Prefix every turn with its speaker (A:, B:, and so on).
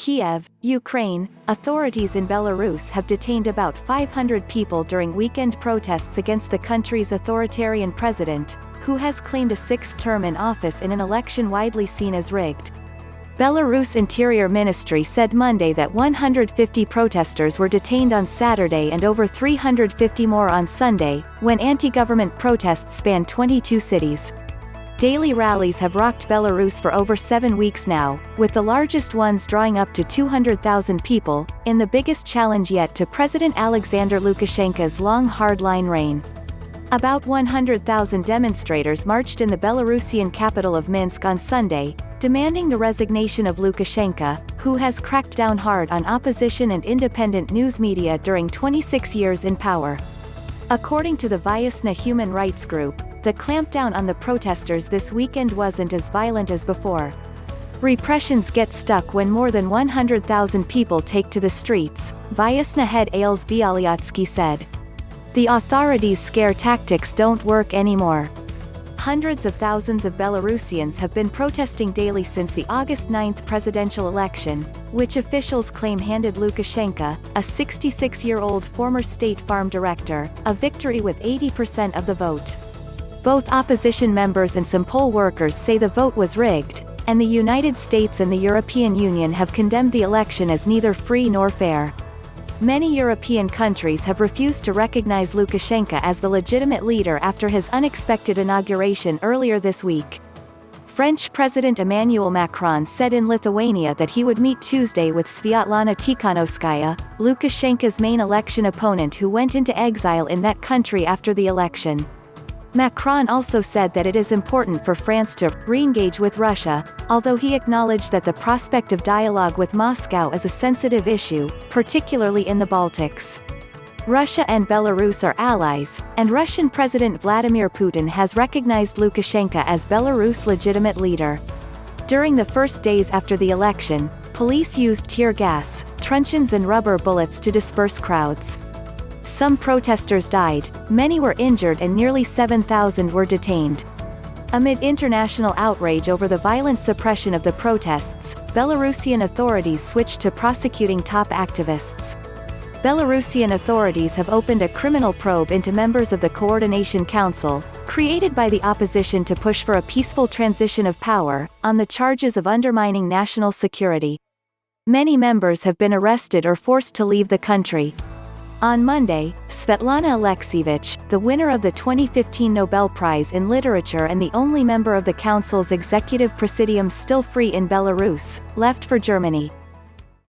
A: Kiev, Ukraine. Authorities in Belarus have detained about 500 people during weekend protests against the country's authoritarian president, who has claimed a sixth term in office in an election widely seen as rigged. Belarus Interior Ministry said Monday that 150 protesters were detained on Saturday and over 350 more on Sunday, when anti-government protests spanned 22 cities. Daily rallies have rocked Belarus for over 7 weeks now, with the largest ones drawing up to 200,000 people, in the biggest challenge yet to President Alexander Lukashenko's long hardline reign. About 100,000 demonstrators marched in the Belarusian capital of Minsk on Sunday, demanding the resignation of Lukashenko, who has cracked down hard on opposition and independent news media during 26 years in power. According to the Viasna human rights group, the clampdown on the protesters this weekend wasn't as violent as before. Repressions get stuck when more than 100,000 people take to the streets, Viasna head Ales Bialiatski said. The authorities' scare tactics don't work anymore. Hundreds of thousands of Belarusians have been protesting daily since the August 9 presidential election, which officials claim handed Lukashenko, a 66-year-old former state farm director, a victory with 80% of the vote. Both opposition members and some poll workers say the vote was rigged, and the United States and the European Union have condemned the election as neither free nor fair. Many European countries have refused to recognize Lukashenko as the legitimate leader after his unexpected inauguration earlier this week. French President Emmanuel Macron said in Lithuania that he would meet Tuesday with Sviatlana Tsikhanouskaya, Lukashenko's main election opponent who went into exile in that country after the election. Macron also said that it is important for France to reengage with Russia, although he acknowledged that the prospect of dialogue with Moscow is a sensitive issue, particularly in the Baltics. Russia and Belarus are allies, and Russian President Vladimir Putin has recognized Lukashenko as Belarus' legitimate leader. During the first days after the election, police used tear gas, truncheons and rubber bullets to disperse crowds. Some protesters died, many were injured and nearly 7,000 were detained. Amid international outrage over the violent suppression of the protests, Belarusian authorities switched to prosecuting top activists. Belarusian authorities have opened a criminal probe into members of the Coordination Council, created by the opposition to push for a peaceful transition of power, on the charges of undermining national security. Many members have been arrested or forced to leave the country. On Monday, Svetlana Alexievich, the winner of the 2015 Nobel Prize in Literature and the only member of the Council's executive presidium still free in Belarus, left for Germany.